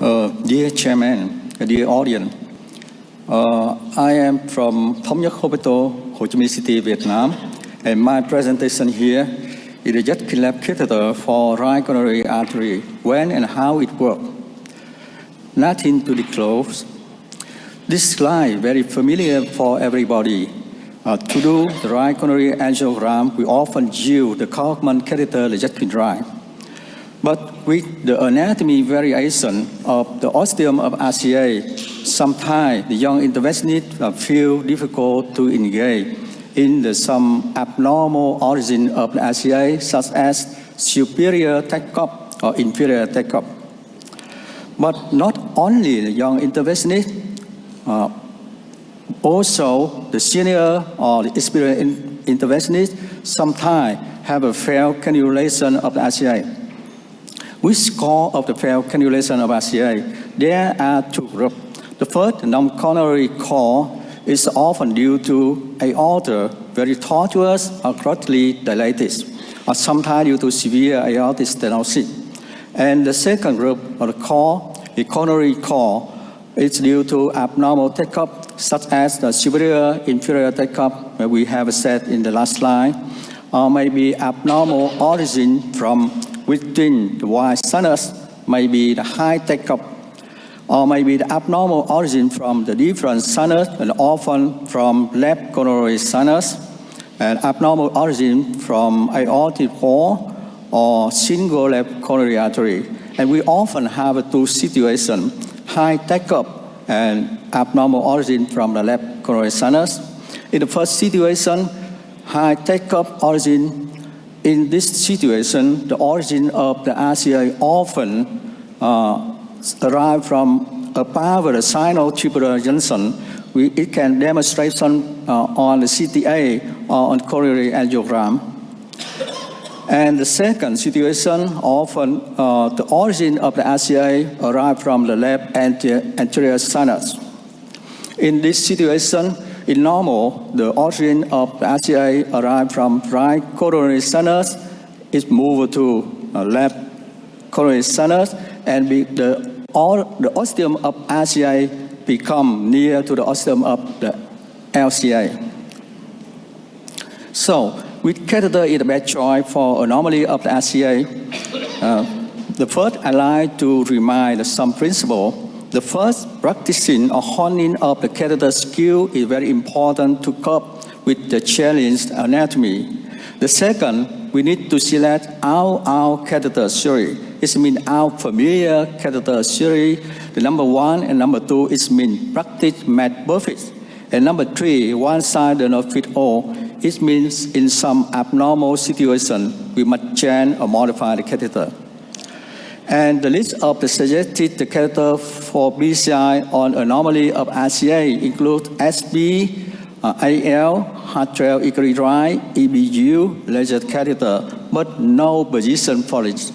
Dear Chairman, dear audience, I am from Thống Nhất Hospital, Ho Chi Minh City, Vietnam, and my presentation here is the Judkins catheter for right coronary artery, when and how it works. Nothing to disclose. This slide is very familiar for everybody. To do the right coronary angiogram, we often use the common catheter, the Judkins right. But with the anatomy variation of the ostium of RCA, sometimes the young interventionist feel difficult to engage in some abnormal origin of the RCA, such as superior takeoff or inferior takeoff. But not only the young interventionist, also the senior or the experienced interventionist sometimes have a failed cannulation of the RCA. Which cause of the failed cannulation of RCA? There are two groups. The first, non-coronary cause, is often due to aorta very tortuous or greatly dilated, or sometimes due to severe aortic stenosis. And the second group of the cause, the coronary cause, is due to abnormal takeoff, such as the superior inferior takeoff, that we have said in the last slide, or maybe abnormal origin from within the wide sinus, maybe the high takeoff, or maybe the abnormal origin from the different sinus, and often from left coronary sinus, and abnormal origin from aortic wall or single left coronary artery. And we often have two situations, high takeoff and abnormal origin from the left coronary sinus. In the first situation, high takeoff origin. In this situation, the origin of the RCA often arrives from above the sino-tubular junction. It can demonstrate on the CTA or on coronary angiogram. And the second situation, often the origin of the RCA arrives from the left anterior sinus. In this situation, in normal, the origin of the RCA arrives from right coronary sinus, is moved to left coronary sinus, and the ostium of RCA become near to the ostium of the LCA. So, with catheter is the best choice for anomaly of the RCA. The first, I like to remind some principle. The first, practicing or honing of the catheter skill is very important to cope with the challenged anatomy. The second, we need to select our catheter theory. It means our familiar catheter theory. The number one and number two is mean practice made perfect. And number three, one size does not fit all. It means in some abnormal situation, we must change or modify the catheter. And the list of the suggested catheter for BCI on anomaly of RCA include SB, AL, heart trail equilibrium, EBU, laser catheter, but no position for it,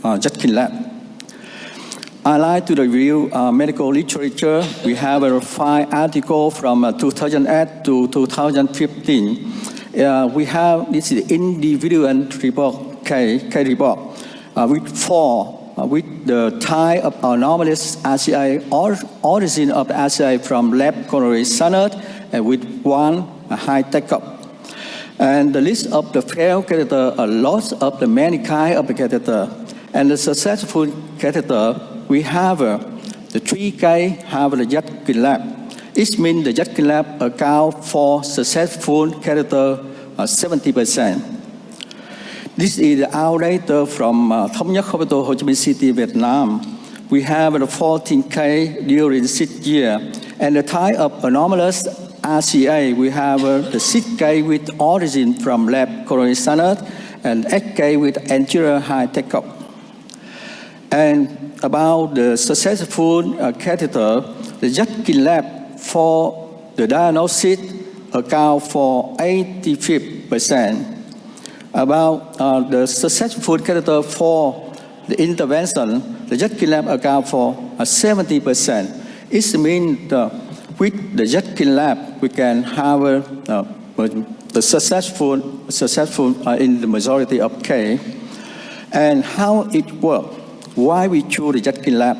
Judkins lab. I like to review medical literature. We have a 5 articles from 2008 to 2015. We have this is the individual report, K report, with 4. With the type of anomalous RCA or origin of the RCA from left coronary sinus, and with 1 high takeoff. And the list of the failed catheter, a lot of the many kinds of the catheter. And the successful catheter, we have the 3K have the Judkins lab. It means the Judkins lab account for successful catheter 70%. This is our data from Thống Nhất Hospital, Ho Chi Minh City, Vietnam. We have the 14K during 6 years. And the type of anomalous RCA, we have the 6K with origin from left coronary sinus and 8K with anterior high takeoff. And about the successful catheter, the Judkins lab for the diagnosis account for 85%. About the successful catheter for the intervention, the Judkins lab account for 70%. It means with the Judkins lab, we can have the successful in the majority of case. And how it works? Why we choose the Judkins lab?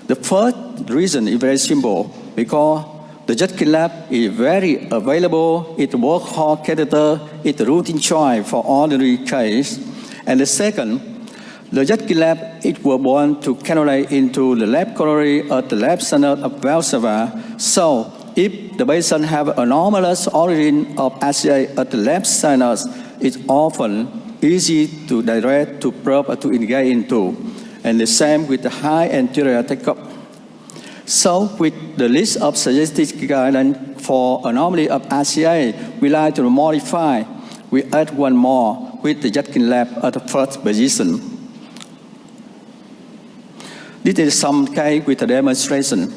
The first reason is very simple, because the Judkins lab is very available. It works hard catheter. It's a routine choice for ordinary case. And the second, the Judkins lab, it was born to cannulate into the left coronary at the left sinus of valsalva. So if the patient have anomalous origin of RCA at the left sinus, it's often easy to direct, to probe, or to engage into. And the same with the high anterior takeoff. So with the list of suggested guidelines for anomaly of RCA, we like to modify. We add one more with the Judkins lab at the first position. This is some case with a demonstration.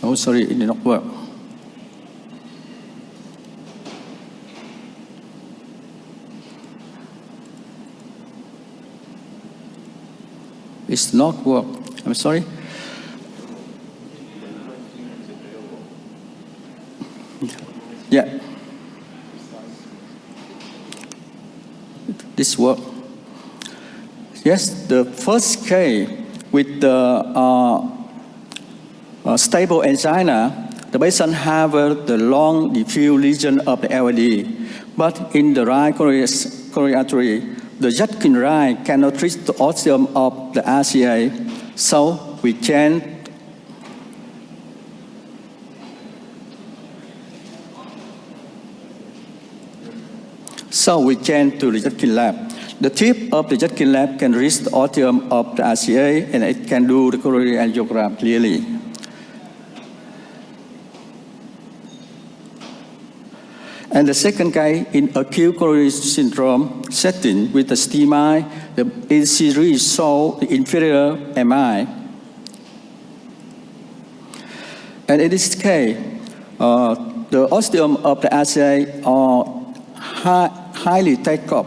Oh, sorry, it did not work. It's not work. I'm sorry. Yeah. This work. Yes, the first case with the stable angina, the patient have the long diffuse lesion of the LAD, but in the right coronary artery, the Judkins right cannot reach the ostium of the RCA, so we change to the Judkins lab. The tip of the Judkins lab can reach the ostium of the RCA, and it can do the coronary angiogram clearly. And the second case in acute coronary syndrome setting with the STEMI, the series show the inferior MI. And in this case, the ostium of the RCA are highly take up.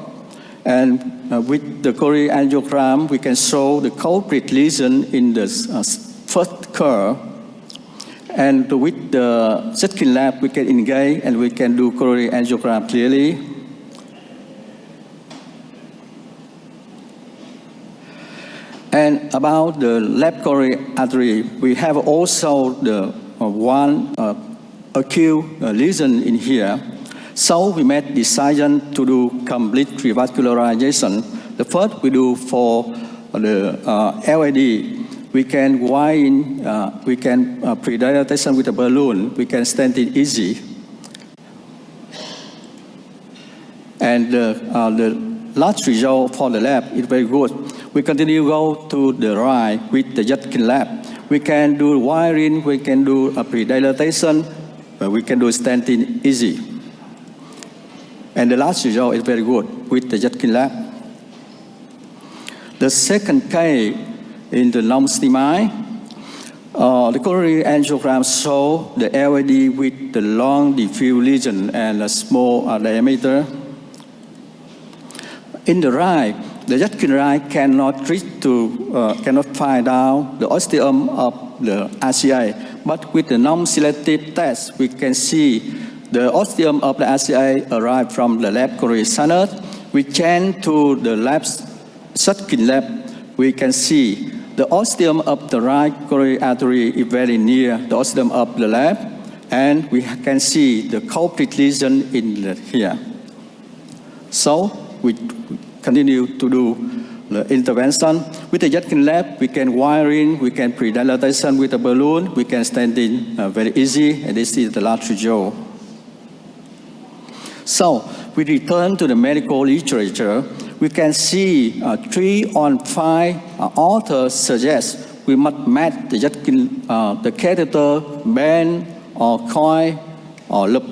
And with the coronary angiogram, we can show the culprit lesion in the first curve. And with the Judkins lab, we can engage and we can do coronary angiogram clearly. And about the left coronary artery, we have also the one acute lesion in here. So we made decision to do complete revascularization. The first we do for the LAD. We can wire in, we can pre-dilatation with a balloon, we can stent it easy. And the last result for the lab is very good. We continue to go to the right with the Judkins lab. We can do wiring, we can do a pre-dilatation, we can do stenting easy. And the last result is very good with the Judkins lab. The second case in the non-STEMI, the coronary angiogram show the LAD with the long diffuse lesion and a small diameter. In the right, the Judkins right cannot reach to, cannot find out the ostium of the RCA. But with the non-selective test, we can see the ostium of the RCA arrive from the left coronary sinus. We change to the left Judkins lab, we can see the ostium of the right coronary artery is very near the ostium of the left, and we can see the culprit lesion in here. So we continue to do the intervention. With the Judkins lab, we can wire in, we can pre-dilatation with a balloon, we can stand in very easy, and this is the last result. So we return to the medical literature. We can see 3 on 5 authors suggest we must match the Judkins, the catheter, band, or coil, or loop.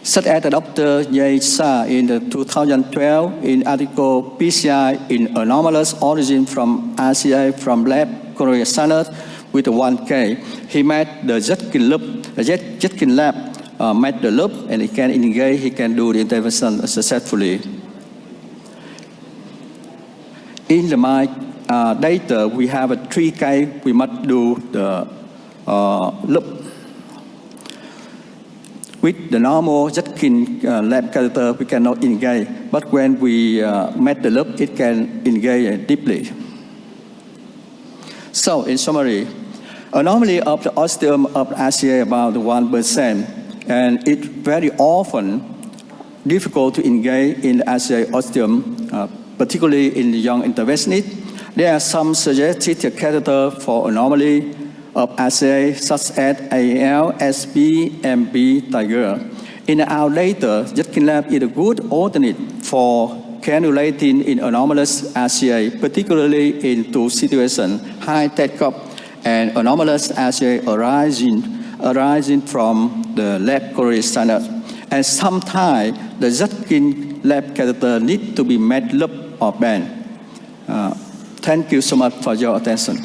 Such as Dr. Yesa in the 2012 in article PCI in anomalous origin from RCA from left coronary sinus with the 1K. He made the Judkins loop, the Judkins lab made the loop, and he can engage, he can do the intervention successfully. In the data, we have a 3K, we must do the loop. With the normal Judkins lab catheter, we cannot engage, but when we met the loop, it can engage deeply. So, in summary, anomaly of the osteum of the RCA about 1%, and it's very often difficult to engage in the RCA osteum, particularly in the young interventionist. There are some suggested catheter for anomaly of RCA, such as AL, SB, MB, Tiger. In an hour later, Judkins lab is a good alternate for cannulating in anomalous RCA, particularly in two situations, high take-up and anomalous RCA arising from the lab coronary standard. And sometimes the Judkins lab catheter needs to be made loop or bend. Thank you so much for your attention.